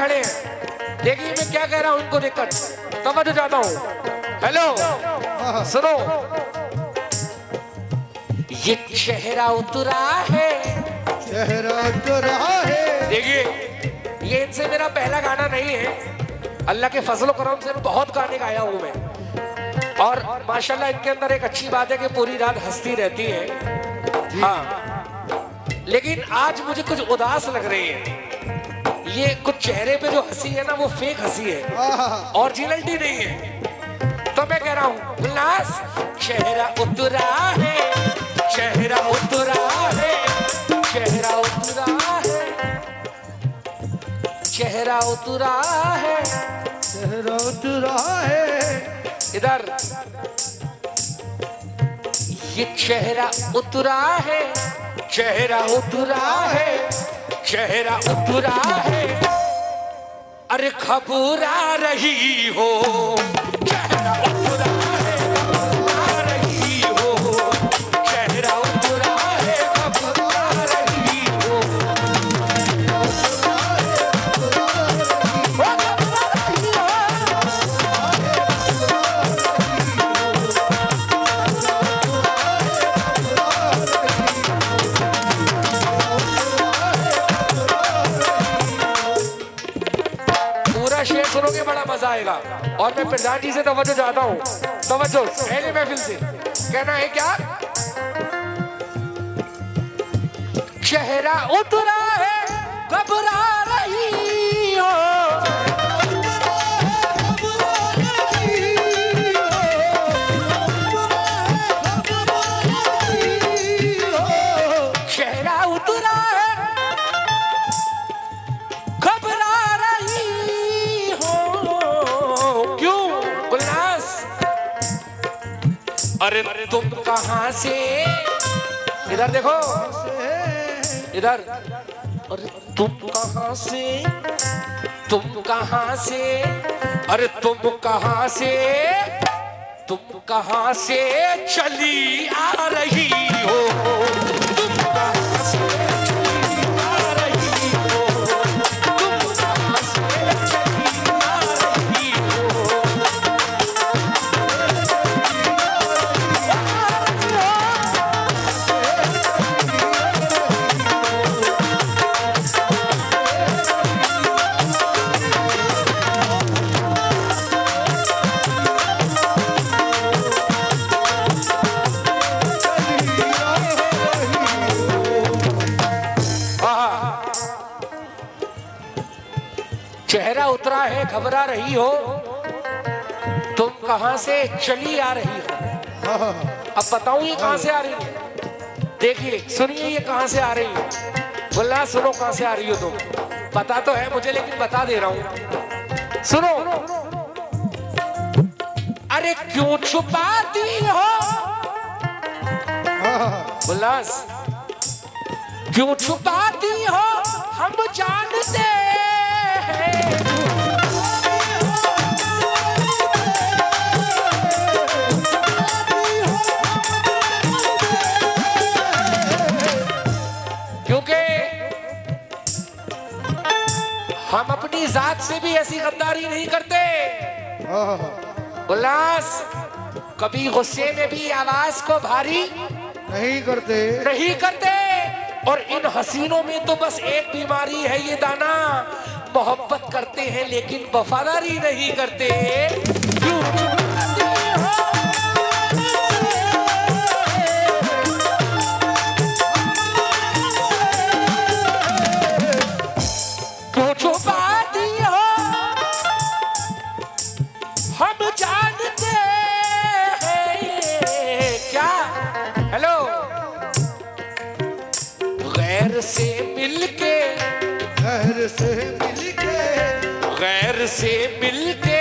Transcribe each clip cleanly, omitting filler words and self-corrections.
खड़े हैं। देखिए मैं क्या कह रहा हूँ उनको देखकर, समझ जाता हूँ। हेलो सुनो, ये चेहरा उतरा है, चेहरा उतरा है। देखिए ये इनसे मेरा पहला गाना नहीं है, अल्लाह के फजल करम से बहुत गाने गाया हूँ मैं। और माशाल्लाह इनके अंदर एक अच्छी बात है कि पूरी रात हंसती रहती है। हाँ, लेकिन आज मुझे कुछ उदास लग रही है। ये कुछ चेहरे पे जो हंसी है ना वो फेक हंसी है, ओरिजिनलिटी नहीं है। तो मैं कह रहा हूँ उल्लास, चेहरा उतरा है, चेहरा उतरा है, चेहरा उतरा है, चेहरा उतरा है, चेहरा उतरा है। इधर ये चेहरा उतरा है, चेहरा उतरा है, चेहरा उतरा है, अरे घबरा रही हो, चेहरा उतरा है, घबरा रही हो, चेहरा उतरा है, घबरा रही हो, शेर सुनोगे बड़ा मजा आएगा। और मैं प्रधान जी से तवज्जो चाहता हूँ, तवज्जो पहले महफिल से कहना है क्या, चेहरा उतरा है, घबरा रही हो, चेहरा उतरा है, घबरा रही हो, क्यों गुलनास, अरे तुम कहां से, इधर देखो, इधर, अरे तुम कहां से, तुम कहां से, अरे तुम कहां से, तुम कहां से चली आ रही हो, तुम कहां से चली आ रही हो, तुम कहां से चली आ रही हो, चेहरा उतरा है, घबरा रही हो, तुम कहां से चली आ रही हो। अब बताऊं ये कहां से आ रही है, देखिए सुनिए ये कहां से आ रही है, बोला सुनो कहां से आ रही हो तुम, पता तो है मुझे लेकिन बता दे रहा हूं, सुनो, अरे क्यों छुपाती हो, उल्लास, क्यों छुपाती हो, हम जानते हैं, क्योंकि हम अपनी जात से भी ऐसी गद्दारी नहीं करते। उल्लास, कभी गुस्से में भी आवाज को भारी नहीं करते, नहीं करते। और इन हसीनों में तो बस एक बीमारी है ये दाना, मोहब्बत करते हैं लेकिन वफादारी नहीं करते। क्यों छुपाती हो, हम जानते हैं क्या। हेलो, गैर से मिलके, गैर से मिलके, गैर से मिलके,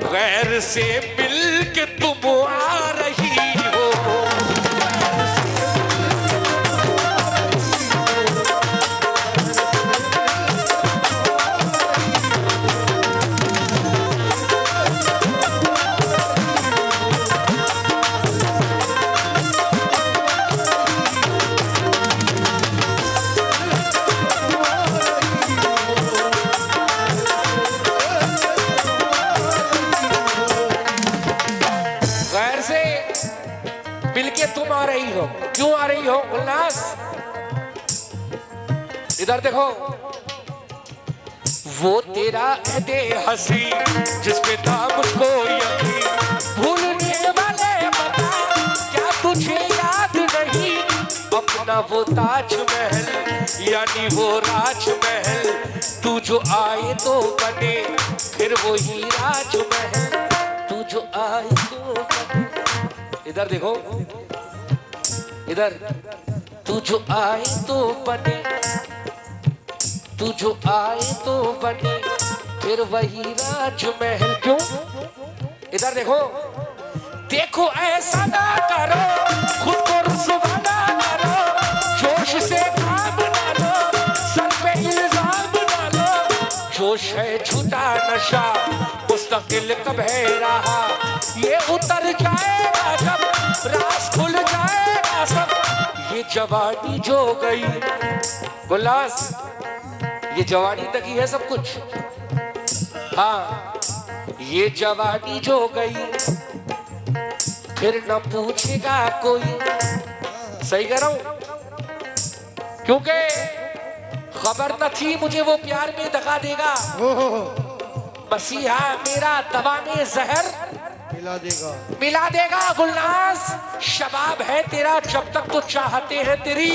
गैर से मिलके तुम आ रही हो, कि तुम आ रही हो। क्यों आ रही हो गुलनाज? इधर देखो, वो तेरा दे हंसी जिसपे था मुझको यकीन, भूलने वाले बता क्या तुझे याद नहीं, अपना वो ताजमहल यानी वो राजमहल, तू जो आए तो बने फिर वही राजमहल, तू जो आए तो बने। इधर देखो, इधर, तू जो आए तो बने, तू जो आए तो बने फिर वही राजमहल। क्यों? इधर देखो, देखो ऐसा ना करो, खुद को रुसवा ना करो, जोश से काम ना लो, सर पे इल्जाम ना लो, जोश है झूठा नशा मुस्तकिल कब है रहा, ये उतर जाएगा जब राज खुल जाएगा सब, ये जवानी जो गई गुलास, ये जवानी तक ही है सब कुछ। हाँ, ये जवानी जो गई फिर न पूछेगा कोई। सही कह रहा हूं? क्योंकि खबर न थी मुझे वो प्यार में दगा देगा, मसीहा मेरा दवा में जहर मिला देगा गुलनाज। शबाब है तेरा जब तक तो चाहते हैं तेरी,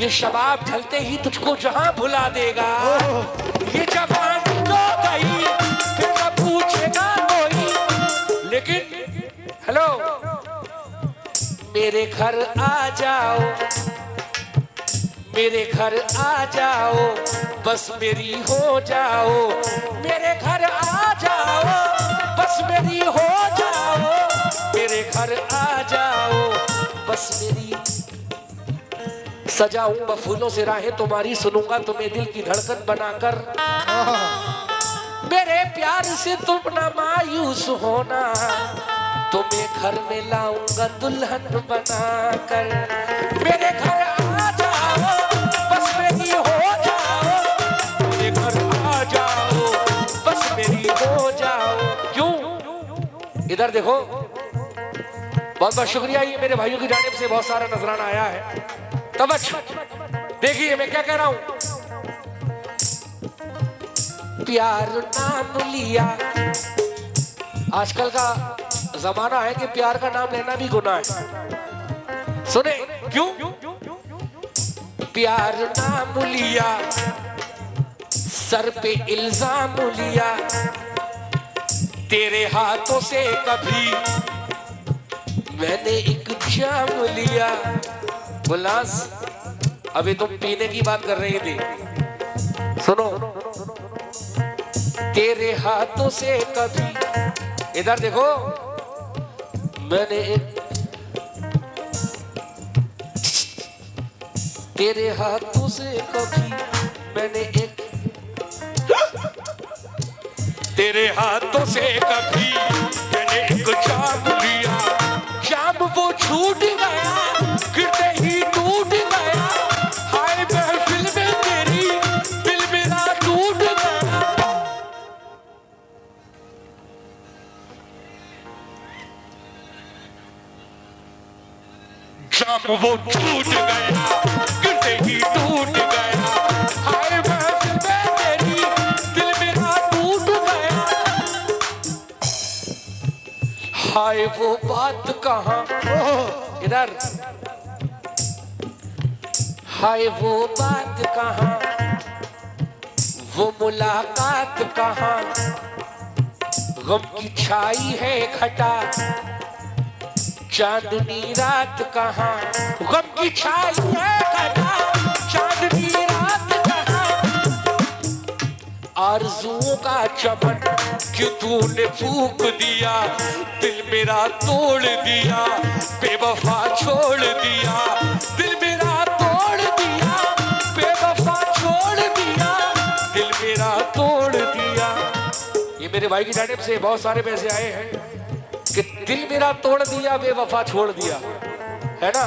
ये शबाब ढलते ही तुझको जहां भुला देगा। ये जवानी जो गई फिर न पूछेगा कोई। लेकिन हेलो, मेरे घर आ जाओ, मेरे घर आ जाओ, बस मेरी हो जाओ, मेरे घर आ जाओ, बस मेरी हो जाओ, मेरे घर आ जाओ, बस मेरी। सजाऊंगा फूलों से राहें तुम्हारी, सुनूंगा तुम्हें दिल की धड़कन बनाकर, मेरे प्यार से तुम ना मायूस होना, तुम्हें घर में लाऊंगा दुल्हन बनाकर, मेरे घर आ जाओ, बस मेरी हो जाओ, मेरे घर आ जाओ, बस मेरी हो जाओ। क्यों? इधर देखो, बहुत बहुत शुक्रिया, ये मेरे भाइयों की जानिब से बहुत सारा नजराना आया है। तवज्जो देखिए मैं क्या कह रहा हूं। प्यार नाम लिया, आजकल का जमाना है कि प्यार का नाम लेना भी गुनाह है। सुने क्यों? प्यार नाम लिया, सर पे इल्जाम लिया, तेरे हाथों से कभी मैंने एक जाम लिया। गुलास, अभी तुम पीने की बात कर रही थी, सुनो, तेरे हाथों से कभी, इधर देखो, मैंने एक, तेरे हाथों से कभी मैंने एक, तेरे हाथों से कभी मैंने एक जाम लिया, जाम वो छूट गया, गिरते ही टूट गया, हाय महफिल में तेरी दिल मेरा टूट गया। जाम वो छूट गया, गिरते ही टूट गया, हाय महफिल में तेरी दिल मेरा टूट गया। हाय वो बात कहाँ, इधर, हाय वो बात कहाँ, वो मुलाकात कहाँ, गम की छाई है घटा, चांदनी रात कहाँ, गम की छाई है घटा, चांदनी रात कहाँ, आरज़ुओं का चमन क्यों तूने फूंक दिया, दिल मेरा तोड़ दिया, बेवफा छोड़ दिया, दिल मेरा तोड़ दिया, बेवफा छोड़ दिया, दिल मेरा तोड़ दिया। ये मेरे भाई की जानिब से बहुत सारे पैसे आए हैं कि दिल मेरा तोड़ दिया, बेवफा छोड़ दिया, है ना।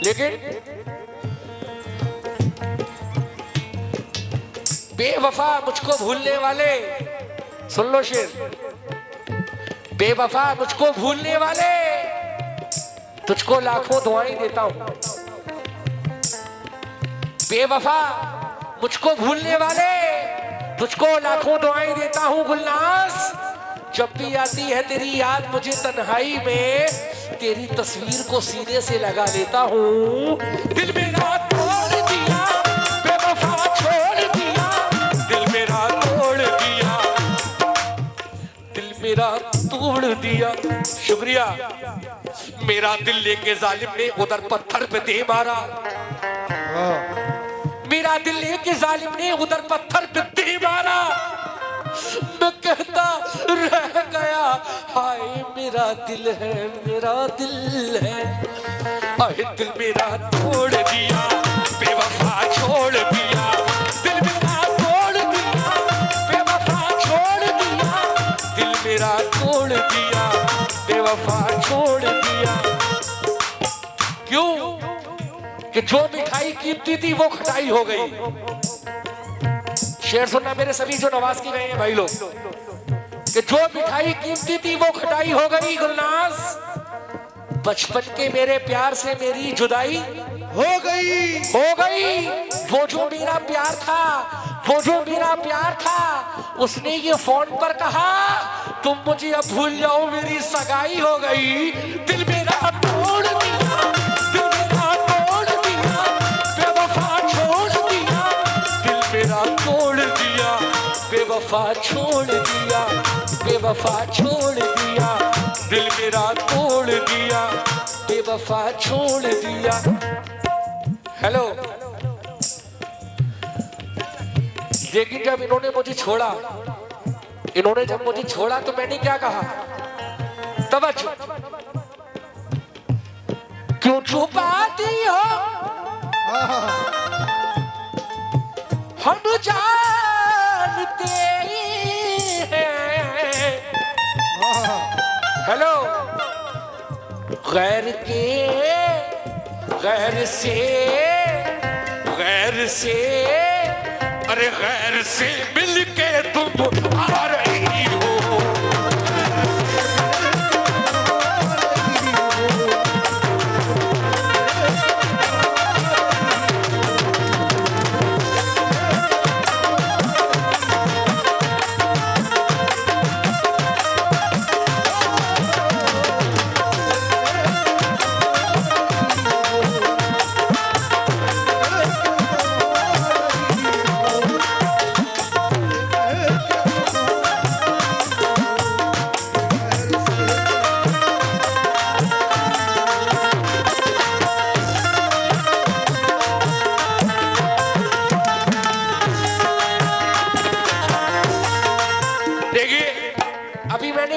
लेकिन बेवफा मुझको भूलने वाले, सुन लो शेर, बेवफा मुझको भूलने वाले तुझको लाखों दुआएं देता हूं। बेवफा मुझको भूलने वाले, तुझको लाखों दुआएं देता हूं गुलनाज। जब भी आती है तेरी याद मुझे तन्हाई में, तेरी तस्वीर को सीने से लगा लेता हूं। दिल मेरा तोड़ दिया, बेवफा छोड़ दिया, दिल मेरा तोड़ दिया, दिल मेरा तोड़ दिया। शुक्रिया। मेरा दिल लेके जालिम ने उधर पत्थर पे दे मारा, मेरा दिल लेके जालिम ने उधर पत्थर पे दे मारा। मैं कहता रह गया, हाय मेरा दिल है, मेरा दिल है। हाय दिल मेरा तोड़ दिया, बेवफा छोड़ दिया, दिल मेरा तोड़ दिया, बेवफा छोड़ दिया, दिल मेरा तोड़ दिया, बेवफा छोड़ दिया। क्यों? कि जो मिठाई कीमती थी वो खटाई हो गई। शेर सुनना मेरे सभी जो नवाज के गए हैं भाई लोग, कि जो मिठाई कीमती थी वो खटाई हो गई गुलनाज। बचपन के मेरे प्यार से मेरी जुदाई हो गई, हो गई। वो जो मेरा प्यार था, वो जो मेरा प्यार था, उसने ये फोन पर कहा तुम मुझे अब भूल जाओ, मेरी सगाई हो गई। दिल मेरा तोड़ दिया, दिल मेरा तोड़ दिया, बेवफा छोड़ दिया, दिल मेरा तोड़ दिया, बेवफा छोड़ दिया, बेवफा छोड़ दिया, दिल मेरा तोड़ दिया, बेवफा छोड़ दिया। हेलो, लेकिन जब इन्होंने मुझे छोड़ा, इन्होंने जब मुझे छोड़ा तो मैंने क्या कहा? तवज्जो। क्यों छुपाती हो हम जानते हैं। हेलो, गैर के, गैर से, गैर से, अरे गैर से मिलके तुम आ रही हो।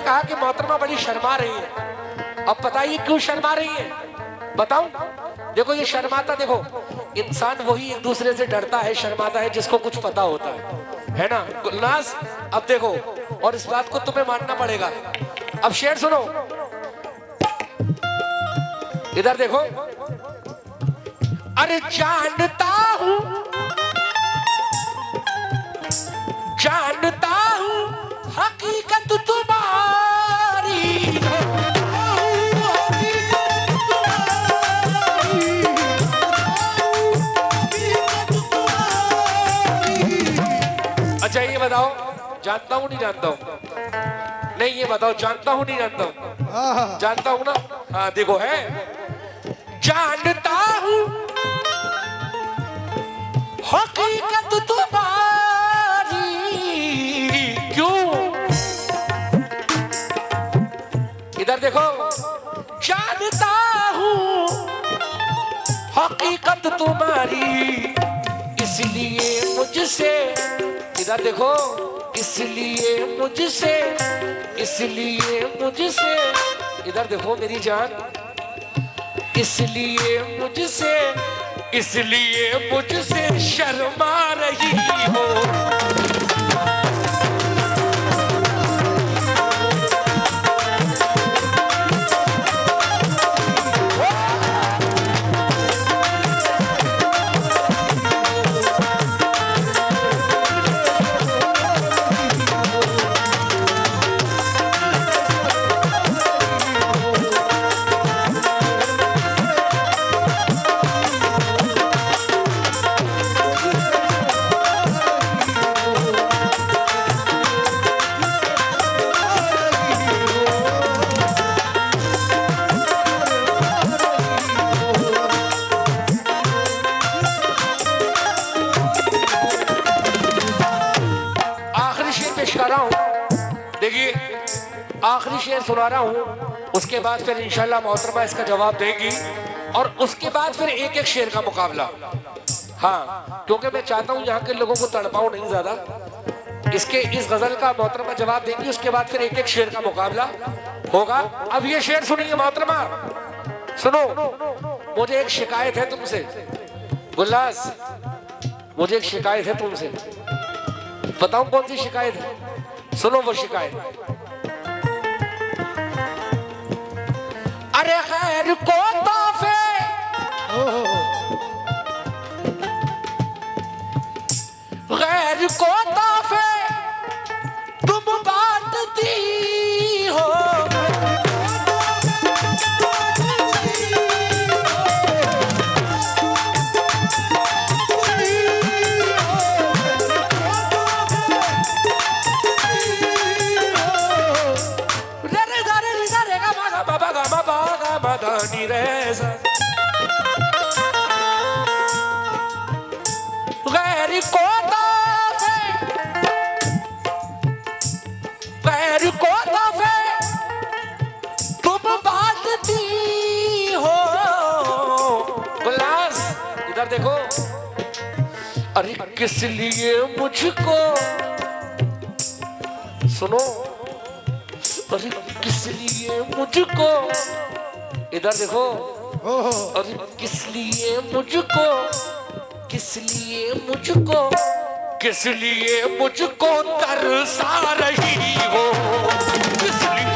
कहा कि मोहतरमा बड़ी शर्मा रही है। अब बताइए क्यों शर्मा रही है? बताऊं? देखो ये शर्माता, देखो इंसान वही एक दूसरे से डरता है, शर्माता है जिसको कुछ पता होता है ना गुलनाज? अब देखो, और इस बात को तुम्हें मानना पड़ेगा। अब शेर सुनो, इधर देखो। अरे जानता हूं, जानता हूं हकीकत तुम्हारी, अच्छा ये बताओ जानता हूं नहीं जानता हूं? नहीं ये बताओ जानता हूं नहीं जानता हूं? जानता हूं ना? हाँ देखो है, जानता हूं हकीकत तुम्हारी। क्यों? इधर देखो, जानता हूं हकीकत तुम्हारी, इसलिए मुझसे, इधर देखो, इसलिए मुझसे, इसलिए मुझसे, इधर देखो मेरी जान, इसलिए मुझसे, इसलिए मुझसे शर्मा रही हो। आखिरी शेर सुना रहा हूँ, उसके बाद फिर इंशाल्लाह मोहतरमा इसका जवाब देगी और उसके बाद फिर एक एक शेर का मुकाबला। हाँ, क्योंकि मैं चाहता हूँ यहाँ के लोगों को तड़पाऊं नहीं ज्यादा। इसके इस गजल का मोहतरमा जवाब देंगी, उसके बाद फिर एक एक शेर का मुकाबला होगा। अब ये शेर सुनिए मोहतरमा, सुनो। मुझे एक शिकायत है तुमसे गुलनाज, मुझे एक शिकायत है तुमसे। बताऊं कौन सी शिकायत है? सुनो वो शिकायत। अरे खैर को तोहफे गैर को तोहफे तुम बांटती हो, गैर को तोहफे तुम बांटती हो। गुलास इधर देखो। अरे किस लिए मुझको, सुनो, अरे किस लिए मुझको, इधर देखो। अरे किस लिए मुझको, किस लिए मुझको, किस लिए मुझको तरसा रही हो, किस लिए?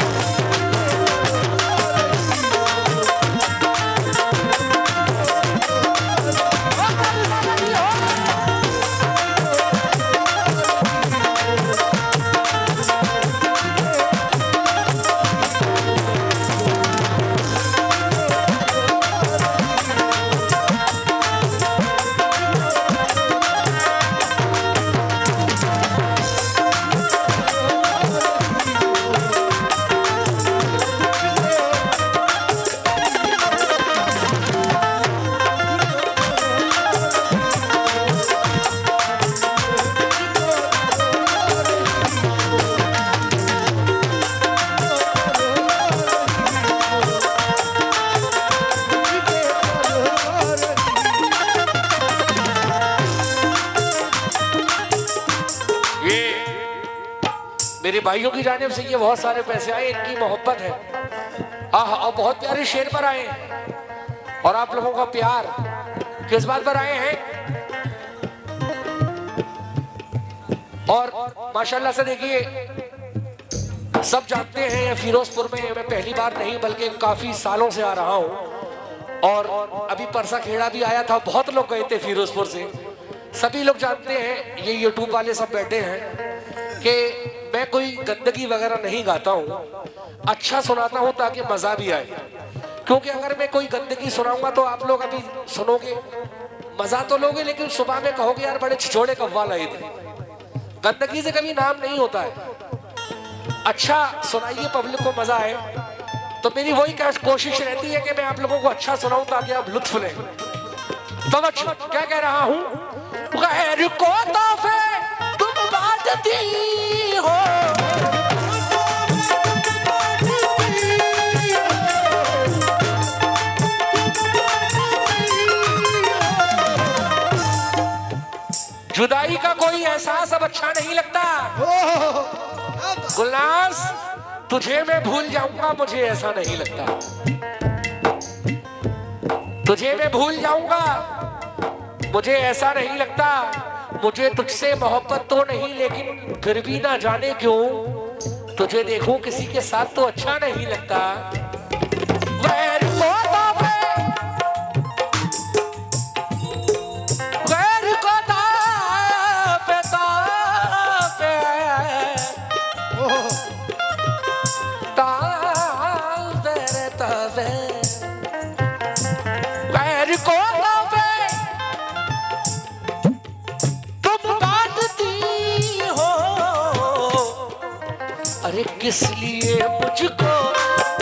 मेरे भाइयों की जानिब से ये बहुत सारे पैसे आए, इनकी मोहब्बत है। और बहुत प्यारे शेर पर आए हैं और आप लोगों का प्यार किस बात पर आए हैं। और माशाल्लाह से देखिए, सब जानते हैं फिरोजपुर में मैं पहली बार नहीं बल्कि काफी सालों से आ रहा हूं। और अभी परसा खेड़ा भी आया था, बहुत लोग गए थे फिरोजपुर से। सभी लोग जानते हैं, ये यूट्यूब वाले सब बैठे हैं, कि मैं कोई गंदगी वगैरह नहीं गाता हूँ, अच्छा सुनाता हूँ ताकि मजा भी आए। क्योंकि अगर मैं कोई गंदगी सुनाऊंगा तो आप लोग अभी सुनोगे, मजा तो लोगे, लेकिन सुबह में कहोगे यार बड़े छिछोड़े कव्वाल आए थे। गंदगी से कभी नाम नहीं होता है। अच्छा सुनाइए, पब्लिक को मजा आए। तो मेरी वही कोशिश रहती है कि मैं आप लोगों को अच्छा सुनाऊं ताकि आप लुत्फ लें। तवज्जो, क्या कह रहा हूं? गैर को तोहफे तुम बांटती हो, जुदाई का कोई एहसास अब अच्छा नहीं लगता। गुलनाज, तुझे मैं भूल जाऊंगा मुझे ऐसा नहीं लगता। तुझे मैं भूल जाऊंगा मुझे ऐसा नहीं लगता। मुझे तुझसे मोहब्बत तो नहीं, लेकिन फिर भी ना जाने क्यों तुझे देखूं किसी के साथ तो अच्छा नहीं लगता। गैर को तोहफे, गैर को तोहफे, तोहफे, तोहफे, तोहफे, गैर को तोहफे तुम बांटती हो। अरे किस लिए मुझको,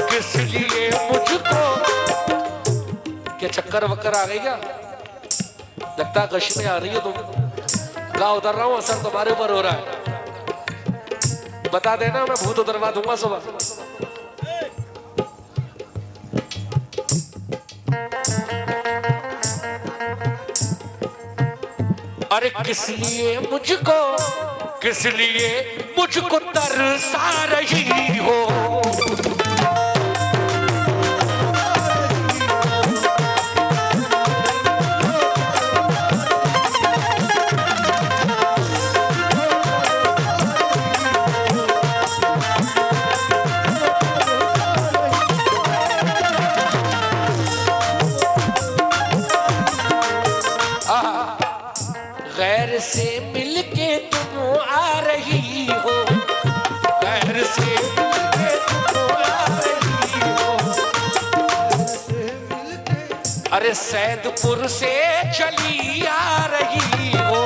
किस लिए मुझको, क्या चक्कर वक्कर आ गई क्या? लगता गश में आ रही है तुम। गाँव उतर रहा हूँ, असर तुम्हारे ऊपर हो रहा है। बता देना, मैं भूत उतरवा दूंगा सुबह। अरे किस लिए मुझको तरसा रही हो। गैर से मिलके तुम आ रही हो, गैर से मिलके तुम आ रही हो। अरे सैदपुर से चली आ रही हो,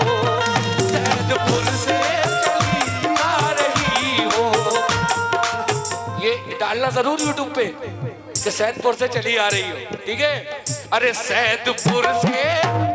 सैदपुर से चली आ रही हो। ये डालना जरूर यूट्यूब पे कि सैदपुर से चली आ रही हो, ठीक है। अरे सैदपुर से